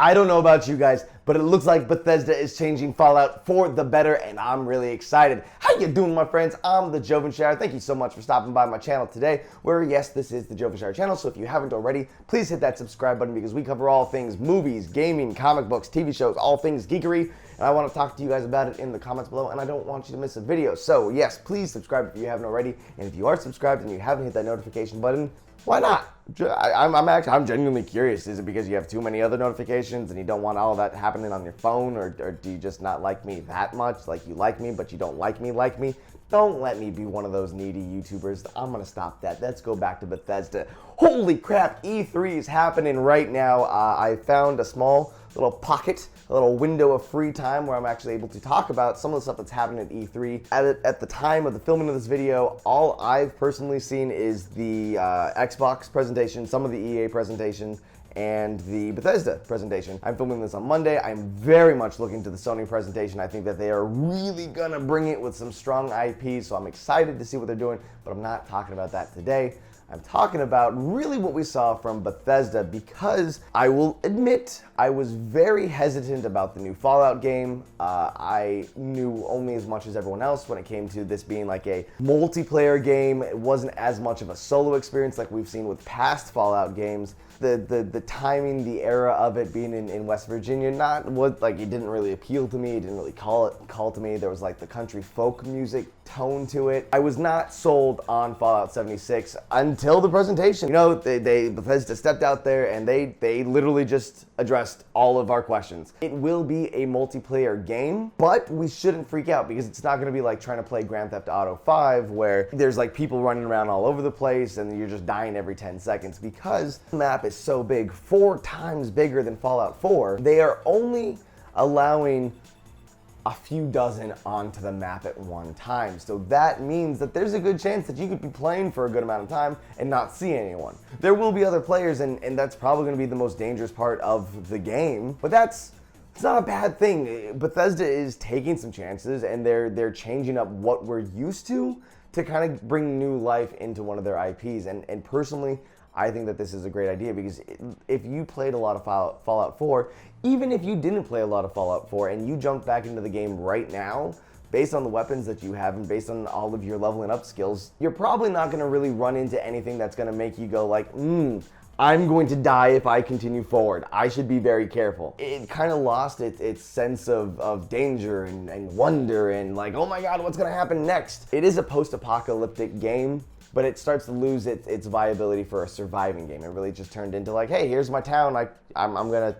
I don't know about you guys, but it looks like Bethesda is changing Fallout for the better, and I'm really excited. How you doing, my friends? I'm the Jovenshire. Thank you so much for stopping by my channel today, where, yes, this is the Jovenshire channel, so if you haven't already, please hit that subscribe button because we cover all things movies, gaming, comic books, TV shows, all things geekery, and I want to talk to you guys about it in the comments below, and I don't want you to miss a video. So, yes, please subscribe if you haven't already, and if you are subscribed and you haven't hit that notification button, why not? I'm genuinely curious. Is it because you have too many other notifications and you don't want all of that happening on your phone, or do you just not like me that much? Like, you like me, but you don't like me? Don't let me be one of those needy YouTubers. I'm gonna stop that. Let's go back to Bethesda. Holy crap, E3 is happening right now. I found a small little pocket, a little window of free time where I'm actually able to talk about some of the stuff that's happening at E3. At the time of the filming of this video, all I've personally seen is the Xbox presentation, some of the EA presentation, and the Bethesda presentation. I'm filming this on Monday. I'm very much looking to the Sony presentation. I think that they are really gonna bring it with some strong IPs, so I'm excited to see what they're doing, but I'm not talking about that today. I'm talking about really what we saw from Bethesda, because I will admit I was very hesitant about the new Fallout game. I knew only as much as everyone else when it came to this being like a multiplayer game. It wasn't as much of a solo experience like we've seen with past Fallout games. The timing, the era of it being in West Virginia, it didn't really appeal to me. It didn't really call to me. There was like the country folk music tone to it. I was not sold on Fallout 76 until the presentation. You know, Bethesda stepped out there and they literally just addressed all of our questions. It will be a multiplayer game, but we shouldn't freak out because it's not gonna be like trying to play Grand Theft Auto 5 where there's like people running around all over the place and you're just dying every 10 seconds, because the map is so big, 4 times bigger than Fallout 4. They are only allowing a few dozen onto the map at one time. So that means that there's a good chance that you could be playing for a good amount of time and not see anyone. There will be other players, and that's probably going to be the most dangerous part of the game, but it's not a bad thing. Bethesda is taking some chances, and they're changing up what we're used to kind of bring new life into one of their IPs. And personally, I think that this is a great idea, because if you played a lot of Fallout 4, even if you didn't play a lot of Fallout 4 and you jumped back into the game right now, based on the weapons that you have and based on all of your leveling up skills, you're probably not going to really run into anything that's going to make you go like, I'm going to die if I continue forward. I should be very careful. It kind of lost its sense of danger and wonder and like, oh my god, what's going to happen next? It is a post-apocalyptic game, but it starts to lose its viability for a surviving game. It really just turned into like, hey, here's my town. I'm gonna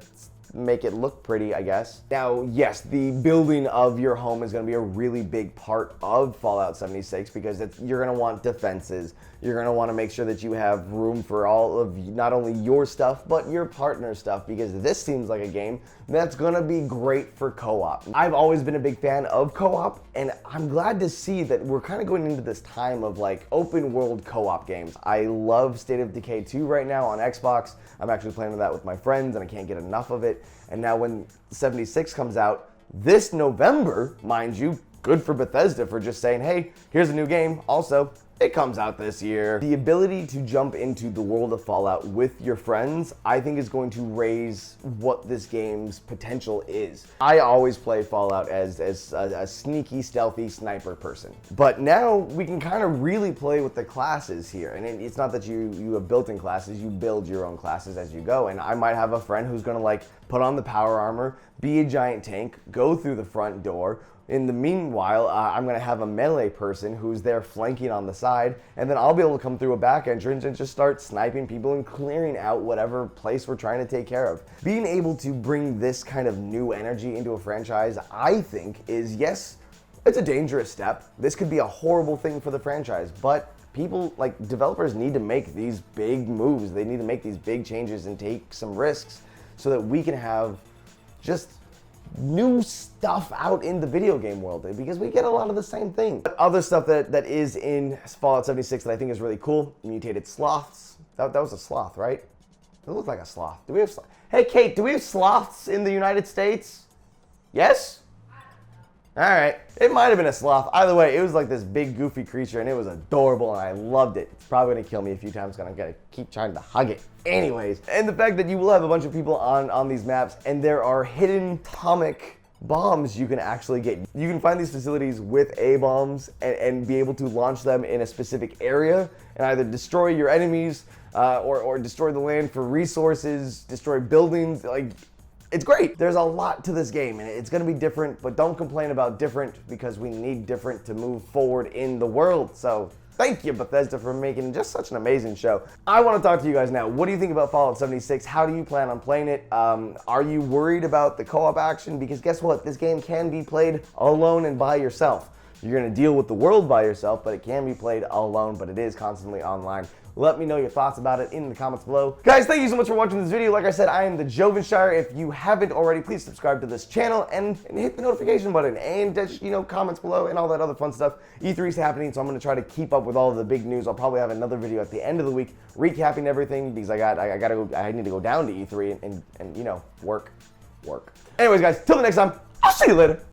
make it look pretty, I guess. Now, yes, the building of your home is gonna be a really big part of Fallout 76, because you're gonna want defenses. You're gonna wanna make sure that you have room for all of not only your stuff, but your partner's stuff, because this seems like a game that's gonna be great for co-op. I've always been a big fan of co-op, and I'm glad to see that we're kind of going into this time of like open world co-op games. I love State of Decay 2 right now on Xbox. I'm actually playing that with my friends and I can't get enough of it. And now when 76 comes out this November, mind you, good for Bethesda for just saying, hey, here's a new game. Also, it comes out this year. The ability to jump into the world of Fallout with your friends, I think, is going to raise what this game's potential is. I always play Fallout as a sneaky, stealthy sniper person. But now we can kind of really play with the classes here. And it's not that you have built-in classes, you build your own classes as you go. And I might have a friend who's gonna like put on the power armor, be a giant tank, go through the front door. In the meanwhile, I'm gonna have a melee person who's there flanking on the side, and then I'll be able to come through a back entrance and just start sniping people and clearing out whatever place we're trying to take care of. Being able to bring this kind of new energy into a franchise, I think, is, yes, it's a dangerous step. This could be a horrible thing for the franchise, but people, like developers, need to make these big moves. They need to make these big changes and take some risks so that we can have just new stuff out in the video game world, because we get a lot of the same thing. But other stuff that is in Fallout 76 that I think is really cool, mutated sloths. That was a sloth, right? It looked like a sloth. Do we have Hey Kate, do we have sloths in the United States? Yes? Alright, it might have been a sloth. Either way, it was like this big goofy creature and it was adorable and I loved it. It's probably gonna kill me a few times because I'm gonna keep trying to hug it. Anyways, and the fact that you will have a bunch of people on these maps and there are hidden atomic bombs you can actually get. You can find these facilities with A-bombs and be able to launch them in a specific area and either destroy your enemies or destroy the land for resources, destroy buildings. Like, it's great. There's a lot to this game and it's gonna be different, but don't complain about different because we need different to move forward in the world. So thank you, Bethesda, for making just such an amazing show. I want to talk to you guys now. What do you think about Fallout 76? How do you plan on playing it? Are you worried about the co-op action? Because guess what? This game can be played alone and by yourself. You're going to deal with the world by yourself, but it can be played alone, but it is constantly online. Let me know your thoughts about it in the comments below. Guys, thank you so much for watching this video. Like I said, I am the Jovenshire. If you haven't already, please subscribe to this channel and hit the notification button and just, comments below and all that other fun stuff. E3 is happening, so I'm going to try to keep up with all of the big news. I'll probably have another video at the end of the week recapping everything because I need to go down to E3 and work. Anyways, guys, till the next time, I'll see you later.